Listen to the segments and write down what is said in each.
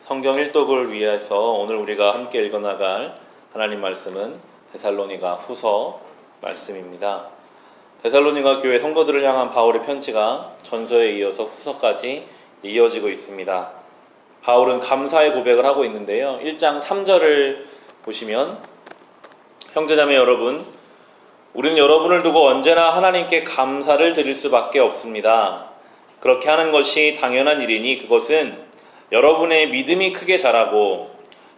성경 일독을 위해서 오늘 우리가 함께 읽어나갈 하나님 말씀은 데살로니가 후서 말씀입니다. 데살로니가 교회 성도들을 향한 바울의 편지가 전서에 이어서 후서까지 이어지고 있습니다. 바울은 감사의 고백을 하고 있는데요. 1장 3절을 보시면 형제자매 여러분, 우리는 여러분을 두고 언제나 하나님께 감사를 드릴 수밖에 없습니다. 그렇게 하는 것이 당연한 일이니 그것은 여러분의 믿음이 크게 자라고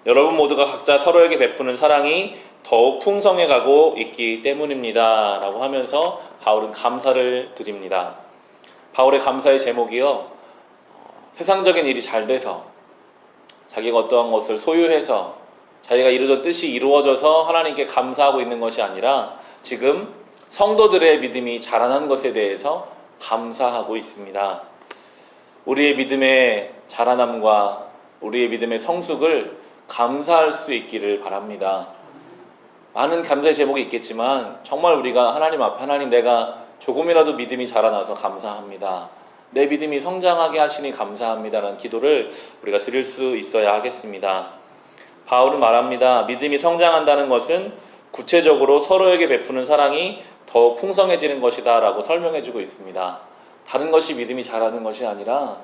여러분 모두가 각자 서로에게 베푸는 사랑이 더욱 풍성해가고 있기 때문입니다. 라고 하면서 바울은 감사를 드립니다. 바울의 감사의 제목이요, 세상적인 일이 잘 돼서, 자기가 어떠한 것을 소유해서 자기가 이루던 뜻이 이루어져서 하나님께 감사하고 있는 것이 아니라 지금 성도들의 믿음이 자라난 것에 대해서 감사하고 있습니다. 우리의 믿음의 자라남과 우리의 믿음의 성숙을 감사할 수 있기를 바랍니다. 많은 감사의 제목이 있겠지만 정말 우리가 하나님 앞에, 하나님, 내가 조금이라도 믿음이 자라나서 감사합니다, 내 믿음이 성장하게 하시니 감사합니다라는 기도를 우리가 드릴 수 있어야 하겠습니다. 바울은 말합니다. 믿음이 성장한다는 것은 구체적으로 서로에게 베푸는 사랑이 더욱 풍성해지는 것이다 라고 설명해주고 있습니다. 다른 것이 믿음이 자라는 것이 아니라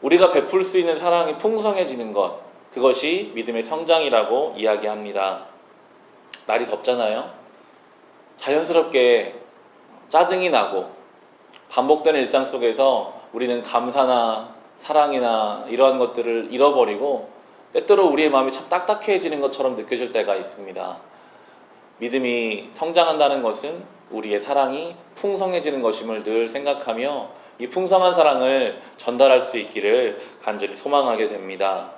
우리가 베풀 수 있는 사랑이 풍성해지는 것, 그것이 믿음의 성장이라고 이야기합니다. 날이 덥잖아요. 자연스럽게 짜증이 나고 반복되는 일상 속에서 우리는 감사나 사랑이나 이러한 것들을 잃어버리고 때때로 우리의 마음이 참 딱딱해지는 것처럼 느껴질 때가 있습니다. 믿음이 성장한다는 것은 우리의 사랑이 풍성해지는 것임을 늘 생각하며 이 풍성한 사랑을 전달할 수 있기를 간절히 소망하게 됩니다.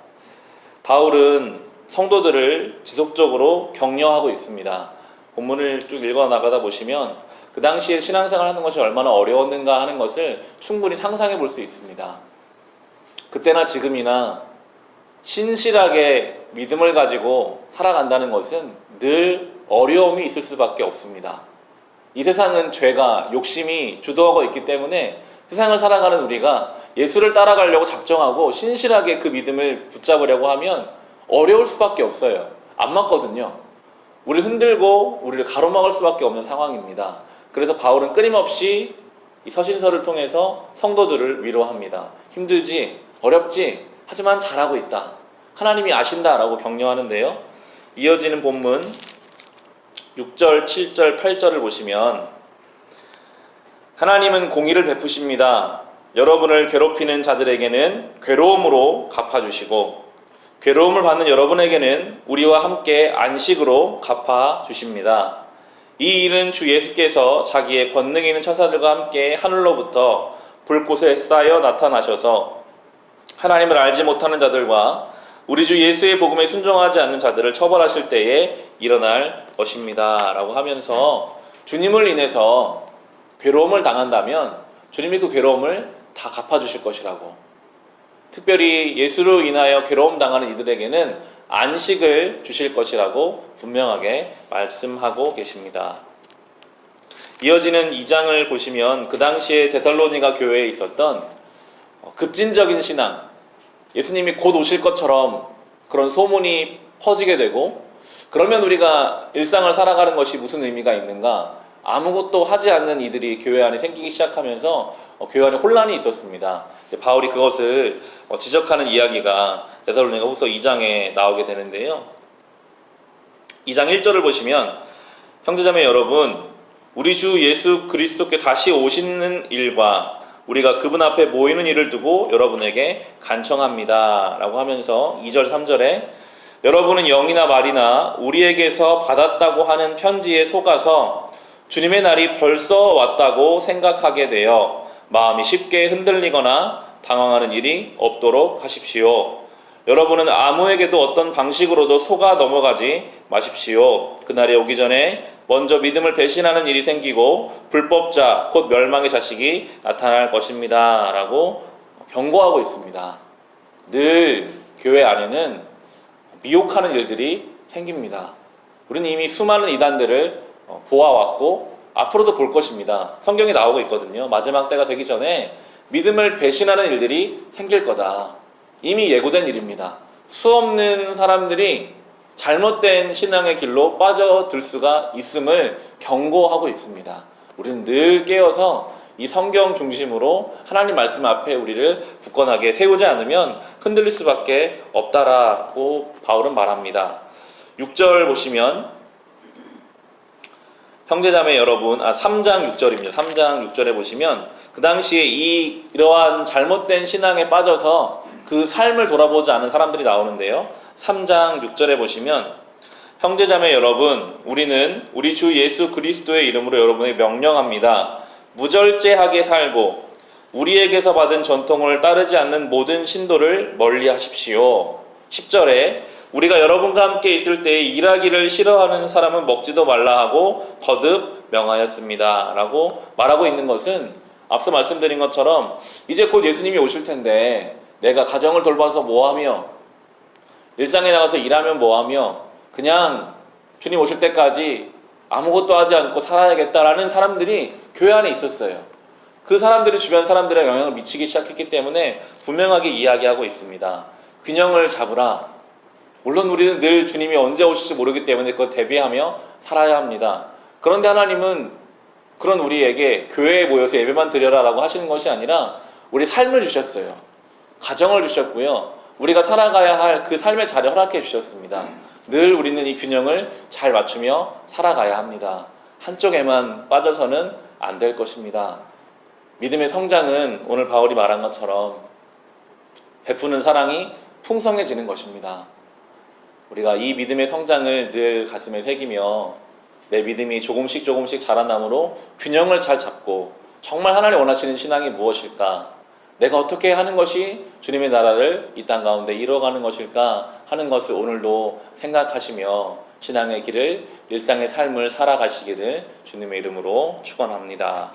바울은 성도들을 지속적으로 격려하고 있습니다. 본문을 쭉 읽어 나가다 보시면 그 당시에 신앙생활 하는 것이 얼마나 어려웠는가 하는 것을 충분히 상상해 볼 수 있습니다. 그때나 지금이나 신실하게 믿음을 가지고 살아간다는 것은 늘 어려움이 있을 수밖에 없습니다. 이 세상은 죄가, 욕심이 주도하고 있기 때문에 세상을 살아가는 우리가 예수를 따라가려고 작정하고 신실하게 그 믿음을 붙잡으려고 하면 어려울 수밖에 없어요. 안 맞거든요. 우리를 흔들고 우리를 가로막을 수밖에 없는 상황입니다. 그래서 바울은 끊임없이 이 서신서를 통해서 성도들을 위로합니다. 힘들지, 어렵지, 하지만 잘하고 있다, 하나님이 아신다라고 격려하는데요. 이어지는 본문 6절, 7절, 8절을 보시면 하나님은 공의를 베푸십니다. 여러분을 괴롭히는 자들에게는 괴로움으로 갚아주시고 괴로움을 받는 여러분에게는 우리와 함께 안식으로 갚아주십니다. 이 일은 주 예수께서 자기의 권능 있는 천사들과 함께 하늘로부터 불꽃에 쌓여 나타나셔서 하나님을 알지 못하는 자들과 우리 주 예수의 복음에 순종하지 않는 자들을 처벌하실 때에 일어날 것입니다 라고 하면서 주님을 인해서 괴로움을 당한다면 주님이 그 괴로움을 다 갚아주실 것이라고, 특별히 예수로 인하여 괴로움 당하는 이들에게는 안식을 주실 것이라고 분명하게 말씀하고 계십니다. 이어지는 2장을 보시면 그 당시에 데살로니가 교회에 있었던 급진적인 신앙, 예수님이 곧 오실 것처럼 그런 소문이 퍼지게 되고, 그러면 우리가 일상을 살아가는 것이 무슨 의미가 있는가, 아무것도 하지 않는 이들이 교회 안에 생기기 시작하면서 교회 안에 혼란이 있었습니다. 바울이 그것을 지적하는 이야기가 데살로니가 후서 2장에 나오게 되는데요. 2장 1절을 보시면 형제자매 여러분, 우리 주 예수 그리스도께 다시 오시는 일과 우리가 그분 앞에 모이는 일을 두고 여러분에게 간청합니다 라고 하면서 2절 3절에 여러분은 영이나 말이나 우리에게서 받았다고 하는 편지에 속아서 주님의 날이 벌써 왔다고 생각하게 되어 마음이 쉽게 흔들리거나 당황하는 일이 없도록 하십시오. 여러분은 아무에게도 어떤 방식으로도 속아 넘어가지 마십시오. 그날이 오기 전에 먼저 믿음을 배신하는 일이 생기고 불법자 곧 멸망의 자식이 나타날 것입니다 라고 경고하고 있습니다. 늘 교회 안에는 미혹하는 일들이 생깁니다. 우리는 이미 수많은 이단들을 보아왔고 앞으로도 볼 것입니다. 성경에 나오고 있거든요. 마지막 때가 되기 전에 믿음을 배신하는 일들이 생길 거다. 이미 예고된 일입니다. 수없는 사람들이 잘못된 신앙의 길로 빠져들 수가 있음을 경고하고 있습니다. 우리는 늘 깨어서 이 성경 중심으로 하나님 말씀 앞에 우리를 굳건하게 세우지 않으면 흔들릴 수밖에 없다라고 바울은 말합니다. 6절 보시면 형제자매 여러분, 3장 6절입니다. 3장 6절에 보시면 그 당시에 이러한 잘못된 신앙에 빠져서 그 삶을 돌아보지 않은 사람들이 나오는데요. 3장 6절에 보시면 형제자매 여러분, 우리는 우리 주 예수 그리스도의 이름으로 여러분에게 명령합니다. 무절제하게 살고 우리에게서 받은 전통을 따르지 않는 모든 신도를 멀리 하십시오. 10절에 우리가 여러분과 함께 있을 때 일하기를 싫어하는 사람은 먹지도 말라 하고 거듭 명하였습니다. 라고 말하고 있는 것은 앞서 말씀드린 것처럼 이제 곧 예수님이 오실 텐데 내가 가정을 돌봐서 뭐하며 일상에 나가서 일하면 뭐하며 그냥 주님 오실 때까지 아무것도 하지 않고 살아야겠다라는 사람들이 교회 안에 있었어요. 그 사람들이 주변 사람들의 영향을 미치기 시작했기 때문에 분명하게 이야기하고 있습니다. 균형을 잡으라. 물론 우리는 늘 주님이 언제 오실지 모르기 때문에 그걸 대비하며 살아야 합니다. 그런데 하나님은 그런 우리에게 교회에 모여서 예배만 드려라 라고 하시는 것이 아니라 우리 삶을 주셨어요. 가정을 주셨고요. 우리가 살아가야 할 그 삶의 자리를 허락해 주셨습니다. 늘 우리는 이 균형을 잘 맞추며 살아가야 합니다. 한쪽에만 빠져서는 안 될 것입니다. 믿음의 성장은 오늘 바울이 말한 것처럼 베푸는 사랑이 풍성해지는 것입니다. 우리가 이 믿음의 성장을 늘 가슴에 새기며 내 믿음이 조금씩 자라남으로 균형을 잘 잡고 정말 하나님 원하시는 신앙이 무엇일까? 내가 어떻게 하는 것이 주님의 나라를 이 땅 가운데 이루어가는 것일까 하는 것을 오늘도 생각하시며 신앙의 길을 일상의 삶을 살아가시기를 주님의 이름으로 축원합니다.